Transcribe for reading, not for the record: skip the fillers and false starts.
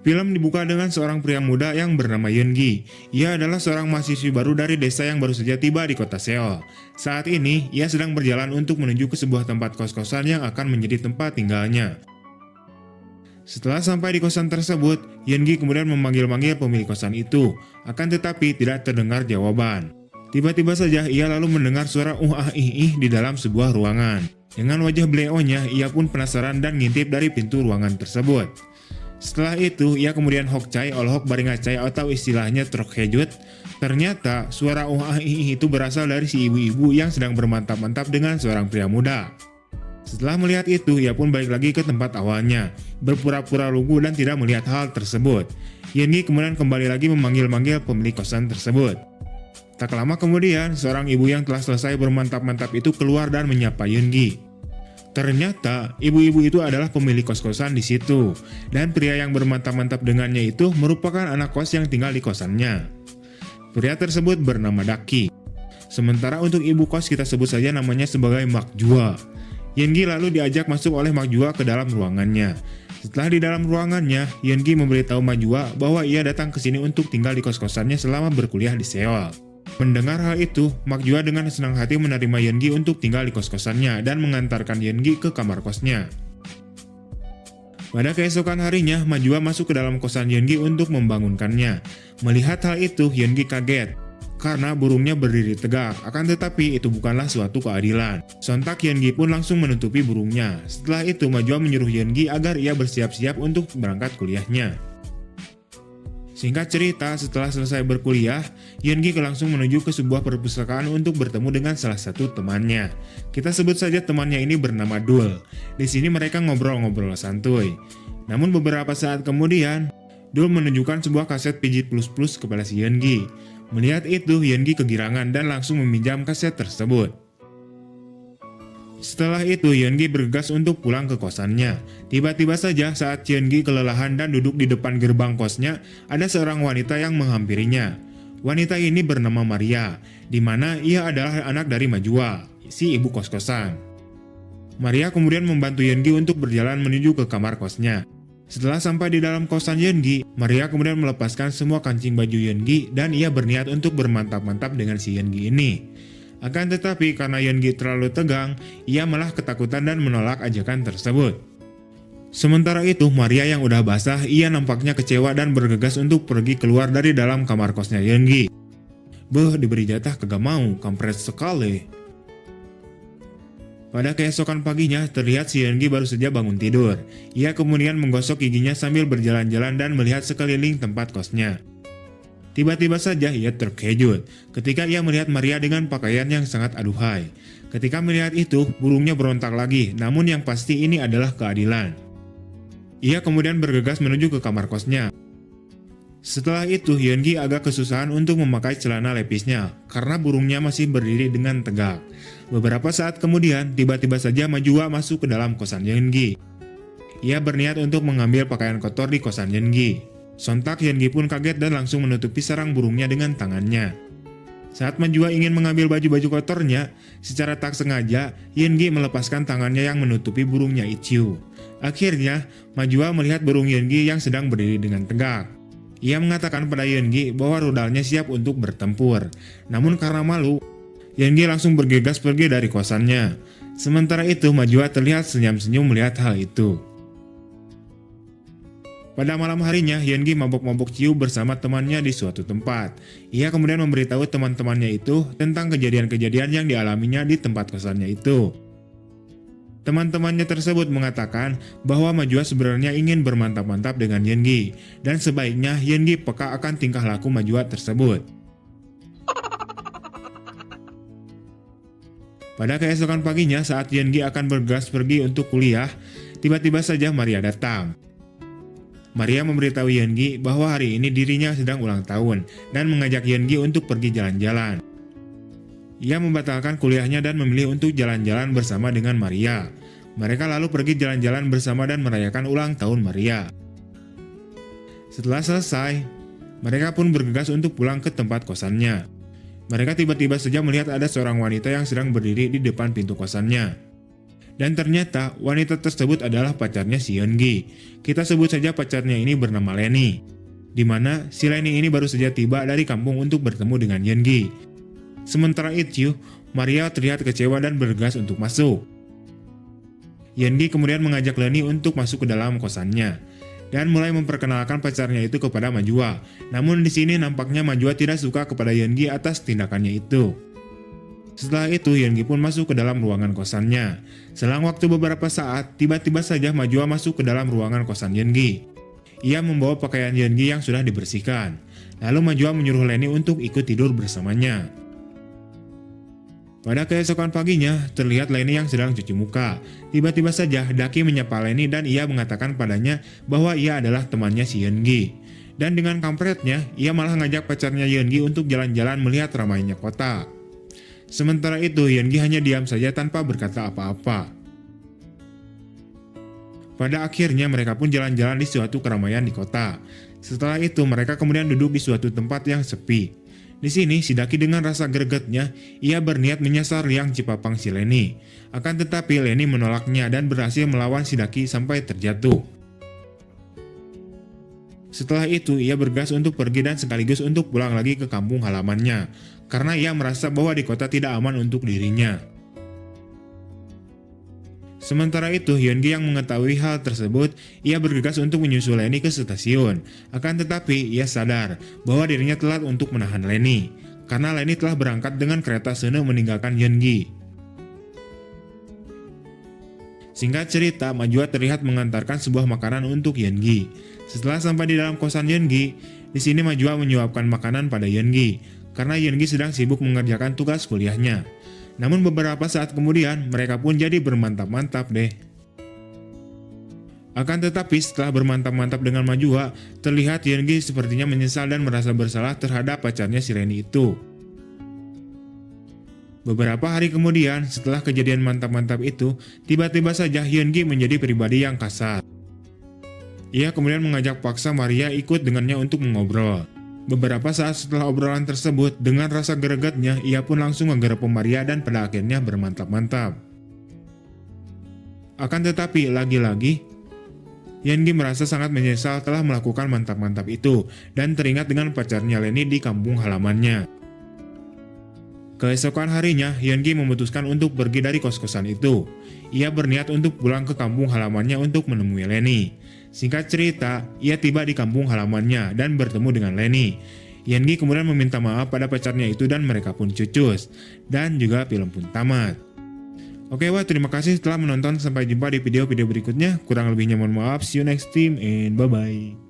Film dibuka dengan seorang pria muda yang bernama Yeongi. Ia adalah seorang mahasiswi baru dari desa yang baru saja tiba di kota Seoul. Saat ini, ia sedang berjalan untuk menuju ke sebuah tempat kos-kosan yang akan menjadi tempat tinggalnya. Setelah sampai di kosan tersebut, Yeongi kemudian memanggil-manggil pemilik kosan itu, akan tetapi tidak terdengar jawaban. Tiba-tiba saja ia lalu mendengar suara ih di dalam sebuah ruangan. Dengan wajah beleonya, ia pun penasaran dan ngintip dari pintu ruangan tersebut. Setelah itu, ia kemudian hokcai olhok baringacai atau istilahnya trokhejut. Ternyata suara ih itu berasal dari si ibu-ibu yang sedang bermantap-mantap dengan seorang pria muda. Setelah melihat itu, ia pun balik lagi ke tempat awalnya, berpura-pura lugu dan tidak melihat hal tersebut. Yeongi kemudian kembali lagi memanggil-manggil pemilik kosan tersebut. Tak lama kemudian, seorang ibu yang telah selesai bermantap-mantap itu keluar dan menyapa Yeongi. Ternyata, ibu-ibu itu adalah pemilik kos-kosan di situ, dan pria yang bermantap-mantap dengannya itu merupakan anak kos yang tinggal di kosannya. Pria tersebut bernama Daki. Sementara untuk ibu kos kita sebut saja namanya sebagai Mak Jua. Yeongi lalu diajak masuk oleh Mak Jua ke dalam ruangannya. Setelah di dalam ruangannya, Yeongi memberitahu Mak Jua bahwa ia datang ke sini untuk tinggal di kos-kosannya selama berkuliah di Seoul. Mendengar hal itu, Mak Jua dengan senang hati menerima Yeongi untuk tinggal di kos-kosannya dan mengantarkan Yeongi ke kamar kosnya. Pada keesokan harinya, Mak Jua masuk ke dalam kosan Yeongi untuk membangunkannya. Melihat hal itu, Yeongi kaget karena burungnya berdiri tegak, akan tetapi itu bukanlah suatu keadilan. Sontak Yeongi pun langsung menutupi burungnya. Setelah itu, Mak Jua menyuruh Yeongi agar ia bersiap-siap untuk berangkat kuliahnya. Singkat cerita, setelah selesai berkuliah, Yeongi langsung menuju ke sebuah perpustakaan untuk bertemu dengan salah satu temannya. Kita sebut saja temannya ini bernama Dul. Di sini mereka ngobrol-ngobrol santuy. Namun beberapa saat kemudian, Dul menunjukkan sebuah kaset pijit plus-plus kepada si Yeongi. Melihat itu, Yeongi kegirangan dan langsung meminjam kaset tersebut. Setelah itu, Yeongi bergegas untuk pulang ke kosannya. Tiba-tiba saja saat Yeongi kelelahan dan duduk di depan gerbang kosnya, ada seorang wanita yang menghampirinya. Wanita ini bernama Maria, di mana ia adalah anak dari Majua, si ibu kos-kosan. Maria kemudian membantu Yeongi untuk berjalan menuju ke kamar kosnya. Setelah sampai di dalam kosan Yeongi, Maria kemudian melepaskan semua kancing baju Yeongi dan ia berniat untuk bermantap-mantap dengan si Yeongi ini. Akan tetapi karena Yeongi terlalu tegang, ia malah ketakutan dan menolak ajakan tersebut. Sementara itu, Maria yang udah basah, ia nampaknya kecewa dan bergegas untuk pergi keluar dari dalam kamar kosnya Yeongi. Beuh, diberi jatah kagak mau, kampret sekali. Pada keesokan paginya, terlihat si Yeongi baru saja bangun tidur. Ia kemudian menggosok giginya sambil berjalan-jalan dan melihat sekeliling tempat kosnya. Tiba-tiba saja ia terkejut ketika ia melihat Maria dengan pakaian yang sangat aduhai. Ketika melihat itu, burungnya berontak lagi, namun yang pasti ini adalah keadilan. Ia kemudian bergegas menuju ke kamar kosnya. Setelah itu, Yeongi agak kesusahan untuk memakai celana lepisnya karena burungnya masih berdiri dengan tegak. Beberapa saat kemudian, tiba-tiba saja Majua masuk ke dalam kosan Yeongi. Ia berniat untuk mengambil pakaian kotor di kosan Yeongi. Sontak Yeongi pun kaget dan langsung menutupi sarang burungnya dengan tangannya. Saat Majua ingin mengambil baju-baju kotornya, secara tak sengaja Yeongi melepaskan tangannya yang menutupi burungnya Ichiu. Akhirnya, Majua melihat burung Yeongi yang sedang berdiri dengan tegak. Ia mengatakan pada Yeongi bahwa rudalnya siap untuk bertempur. Namun karena malu, Yeongi langsung bergegas pergi dari kosannya. Sementara itu, Majua terlihat senyum-senyum melihat hal itu. Pada malam harinya, Yeongi mabok-mabok ciu bersama temannya di suatu tempat. Ia kemudian memberitahu teman-temannya itu tentang kejadian-kejadian yang dialaminya di tempat kosannya itu. Teman-temannya tersebut mengatakan bahwa Majua sebenarnya ingin bermantap-mantap dengan Yeongi, dan sebaiknya Yeongi peka akan tingkah laku Majua tersebut. Pada keesokan paginya saat Yeongi akan bergegas pergi untuk kuliah, tiba-tiba saja Maria datang. Maria memberitahu Yeongi bahwa hari ini dirinya sedang ulang tahun dan mengajak Yeongi untuk pergi jalan-jalan. Ia membatalkan kuliahnya dan memilih untuk jalan-jalan bersama dengan Maria. Mereka lalu pergi jalan-jalan bersama dan merayakan ulang tahun Maria. Setelah selesai, mereka pun bergegas untuk pulang ke tempat kosannya. Mereka tiba-tiba saja melihat ada seorang wanita yang sedang berdiri di depan pintu kosannya. Dan ternyata wanita tersebut adalah pacarnya si Yeongi. Kita sebut saja pacarnya ini bernama Lenny. Di mana si Lenny ini baru saja tiba dari kampung untuk bertemu dengan Yeongi. Sementara itu, Maria terlihat kecewa dan bergegas untuk masuk. Yeongi kemudian mengajak Lenny untuk masuk ke dalam kosannya dan mulai memperkenalkan pacarnya itu kepada Majua. Namun di sini nampaknya Majua tidak suka kepada Yeongi atas tindakannya itu. Setelah itu, Yeongi pun masuk ke dalam ruangan kosannya. Selang waktu beberapa saat, tiba-tiba saja Majua masuk ke dalam ruangan kosan Yeongi. Ia membawa pakaian Yeongi yang sudah dibersihkan. Lalu Majua menyuruh Lenny untuk ikut tidur bersamanya. Pada keesokan paginya, terlihat Lenny yang sedang cuci muka. Tiba-tiba saja Daki menyapa Lenny dan ia mengatakan padanya bahwa ia adalah temannya si Yeongi. Dan dengan kampretnya, ia malah ngajak pacarnya Yeongi untuk jalan-jalan melihat ramainya kota. Sementara itu, Yeongi hanya diam saja tanpa berkata apa-apa. Pada akhirnya mereka pun jalan-jalan di suatu keramaian di kota. Setelah itu, mereka kemudian duduk di suatu tempat yang sepi. Di sini, si Daki dengan rasa gregetnya, ia berniat menyasar Liang Cipapang si Lenny. Akan tetapi Lenny menolaknya dan berhasil melawan si Daki sampai terjatuh. Setelah itu, ia bergas untuk pergi dan sekaligus untuk pulang lagi ke kampung halamannya, karena ia merasa bahwa di kota tidak aman untuk dirinya. Sementara itu, Yeongi yang mengetahui hal tersebut, ia bergegas untuk menyusul Lenny ke stasiun. Akan tetapi, ia sadar bahwa dirinya telat untuk menahan Lenny, karena Lenny telah berangkat dengan kereta Sene meninggalkan Yeongi. Singkat cerita, Majua terlihat mengantarkan sebuah makanan untuk Yeongi. Setelah sampai di dalam kosan Yeongi, di sini Majua menyuapkan makanan pada Yeongi, karena Yeongi sedang sibuk mengerjakan tugas kuliahnya. Namun beberapa saat kemudian, mereka pun jadi bermantap-mantap deh. Akan tetapi setelah bermantap-mantap dengan Majua, terlihat Yeongi sepertinya menyesal dan merasa bersalah terhadap pacarnya si Lenny itu. Beberapa hari kemudian, setelah kejadian mantap-mantap itu, tiba-tiba saja Yeongi menjadi pribadi yang kasar. Ia kemudian mengajak paksa Maria ikut dengannya untuk mengobrol. Beberapa saat setelah obrolan tersebut, dengan rasa gregetnya, ia pun langsung menggerepom Maria dan pada akhirnya bermantap-mantap. Akan tetapi, lagi-lagi, Yeongi merasa sangat menyesal telah melakukan mantap-mantap itu, dan teringat dengan pacarnya Lenny di kampung halamannya. Keesokan harinya, Yeongi memutuskan untuk pergi dari kos-kosan itu. Ia berniat untuk pulang ke kampung halamannya untuk menemui Lenny. Singkat cerita, ia tiba di kampung halamannya dan bertemu dengan Lenny. Yeongi kemudian meminta maaf pada pacarnya itu dan mereka pun cucus. Dan juga film pun tamat. Oke wah, terima kasih telah menonton. Sampai jumpa di video-video berikutnya. Kurang lebihnya mohon maaf. See you next time and bye-bye.